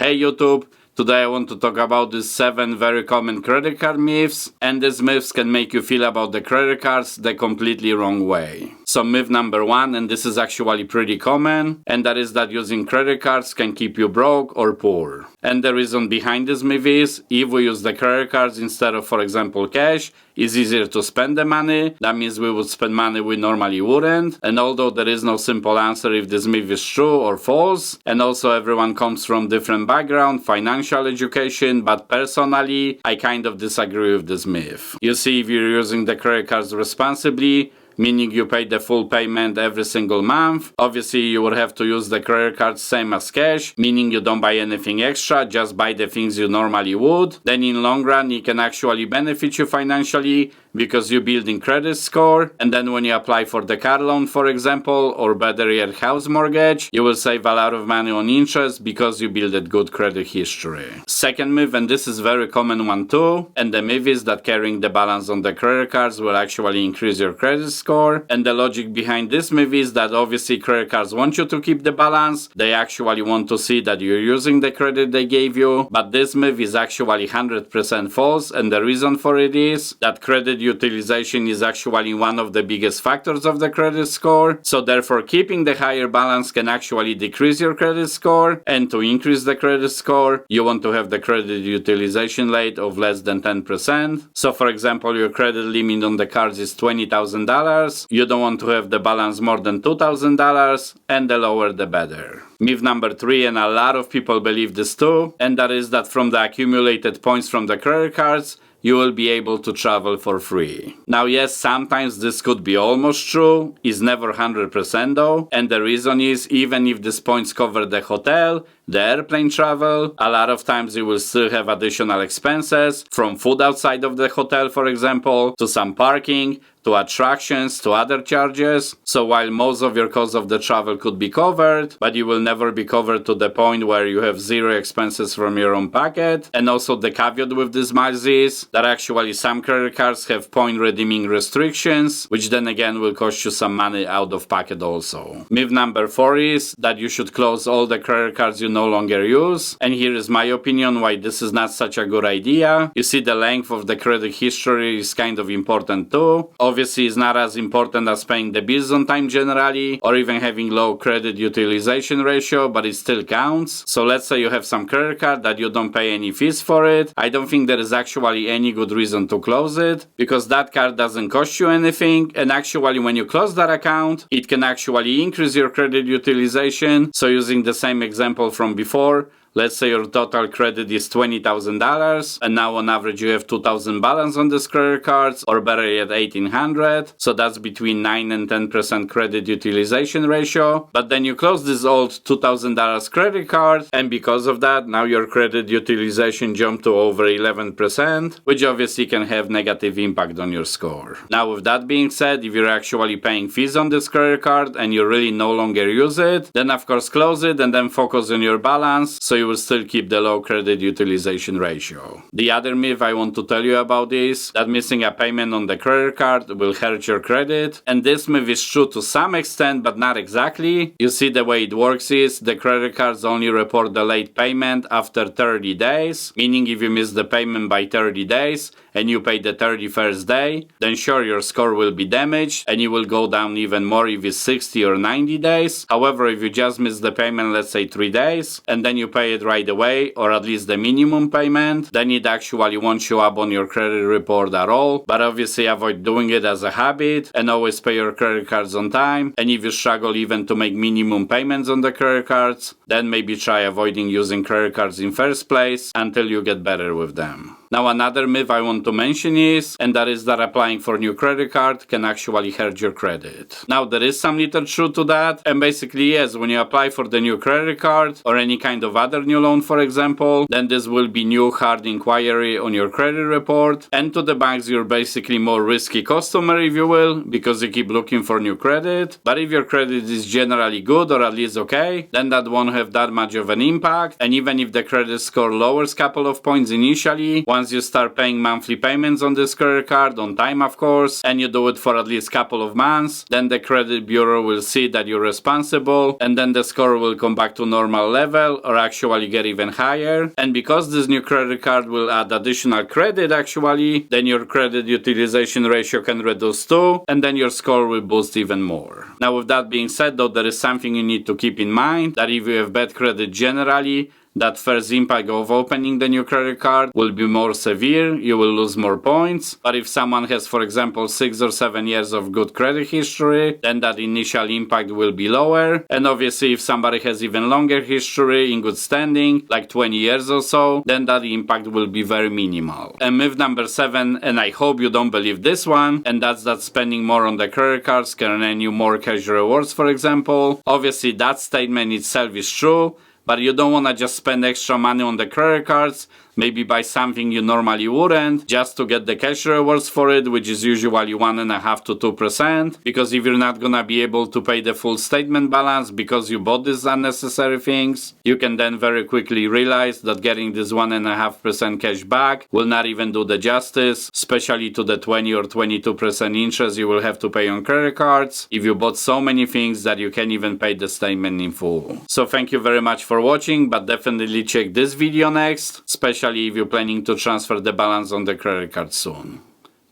Hey YouTube, today I want to talk about these 7 very common credit card myths, and these myths can make you feel about the credit cards the completely wrong way. So myth number 1, and this is actually pretty common, and that is that using credit cards can keep you broke or poor. And the reason behind this myth is, if we use the credit cards instead of, for example, cash, it's easier to spend the money. That means we would spend money we normally wouldn't. And although there is no simple answer if this myth is true or false, and also everyone comes from different background, financial education, but personally, I kind of disagree with this myth. You see, if you're using the credit cards responsibly, meaning you pay the full payment every single month. Obviously, you would have to use the credit card same as cash, meaning you don't buy anything extra, just buy the things you normally would. Then in long run, it can actually benefit you financially because you're building credit score. And then when you apply for the car loan, for example, or better yet, house mortgage, you will save a lot of money on interest because you build a good credit history. Second myth, and this is very common one too, and the myth is that carrying the balance on the credit cards will actually increase your credit score. And the logic behind this myth is that obviously credit cards want you to keep the balance. They actually want to see that you're using the credit they gave you. But this myth is actually 100% false, and the reason for it is that credit utilization is actually one of the biggest factors of the credit score. So therefore, keeping the higher balance can actually decrease your credit score. And to increase the credit score, you want to have the credit utilization rate of less than 10%. So for example, your credit limit on the cards is $20,000. You don't want to have the balance more than $2,000, and the lower the better. Myth number 3, and a lot of people believe this too, and that is that from the accumulated points from the credit cards, you will be able to travel for free. Now yes, sometimes this could be almost true, it's never 100% though, and the reason is even if these points cover the hotel, the airplane travel, a lot of times you will still have additional expenses, from food outside of the hotel for example, to some parking, to attractions, to other charges. So while most of your cost of the travel could be covered, but you will never be covered to the point where you have zero expenses from your own pocket. And also the caveat with this miles is that actually some credit cards have point redeeming restrictions, which then again will cost you some money out of pocket also. Myth number 4 is that you should close all the credit cards you no longer use. And here is my opinion why this is not such a good idea. You see, the length of the credit history is kind of important too. Obviously, it's not as important as paying the bills on time generally, or even having low credit utilization ratio, but it still counts. So let's say you have some credit card that you don't pay any fees for it. I don't think there is actually any good reason to close it, because that card doesn't cost you anything, and actually when you close that account, it can actually increase your credit utilization. So using the same example from before, let's say your total credit is $20,000 and now on average you have $2,000 balance on this credit cards, or better yet $1,800. So that's between 9 and 10% credit utilization ratio. But then you close this old $2,000 credit card, and because of that now your credit utilization jumped to over 11%, which obviously can have negative impact on your score. Now with that being said, if you're actually paying fees on this credit card and you really no longer use it, then of course close it and then focus on your balance, so you will still keep the low credit utilization ratio. The other myth I want to tell you about is that missing a payment on the credit card will hurt your credit. And this myth is true to some extent, but not exactly. You see, the way it works is the credit cards only report the late payment after 30 days, meaning if you miss the payment by 30 days and you pay the 31st day, then sure, your score will be damaged and you will go down even more if it's 60 or 90 days. However, if you just miss the payment, let's say 3 days, and then you pay it right away, or at least the minimum payment, then it actually won't show up on your credit report at all. But obviously avoid doing it as a habit and always pay your credit cards on time. And if you struggle even to make minimum payments on the credit cards, then maybe try avoiding using credit cards in first place until you get better with them. Now another myth I want to mention is, and that is that applying for new credit card can actually hurt your credit. Now there is some little truth to that, and basically yes, when you apply for the new credit card or any kind of other new loan for example, then this will be new hard inquiry on your credit report, and to the banks you're basically more risky customer if you will, because you keep looking for new credit. But if your credit is generally good or at least okay, then that won't have that much of an impact, and even if the credit score lowers couple of points initially, once Once you start paying monthly payments on this credit card, on time of course, and you do it for at least a couple of months, then the credit bureau will see that you're responsible, and then the score will come back to normal level or actually get even higher. And because this new credit card will add additional credit actually, then your credit utilization ratio can reduce too, and then your score will boost even more. Now with that being said though, there is something you need to keep in mind, that if you have bad credit generally, that first impact of opening the new credit card will be more severe, you will lose more points. But if someone has, for example, 6 or 7 years of good credit history, then that initial impact will be lower. And obviously if somebody has even longer history in good standing, like 20 years or so, then that impact will be very minimal. And myth number 7, and I hope you don't believe this one, and that's that spending more on the credit cards can earn you more cash rewards, for example. Obviously that statement itself is true, but you don't want to just spend extra money on the credit cards, maybe buy something you normally wouldn't, just to get the cash rewards for it, which is usually 1.5% to 2%, because if you're not gonna be able to pay the full statement balance because you bought these unnecessary things, you can then very quickly realize that getting this 1.5% cash back will not even do the justice, especially to the 20 or 22% interest you will have to pay on credit cards if you bought so many things that you can't even pay the statement in full. So thank you very much for watching, but definitely check this video next, especially if you're planning to transfer the balance on the credit card soon.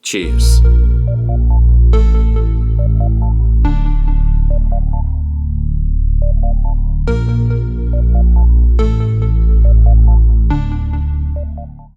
Cheers!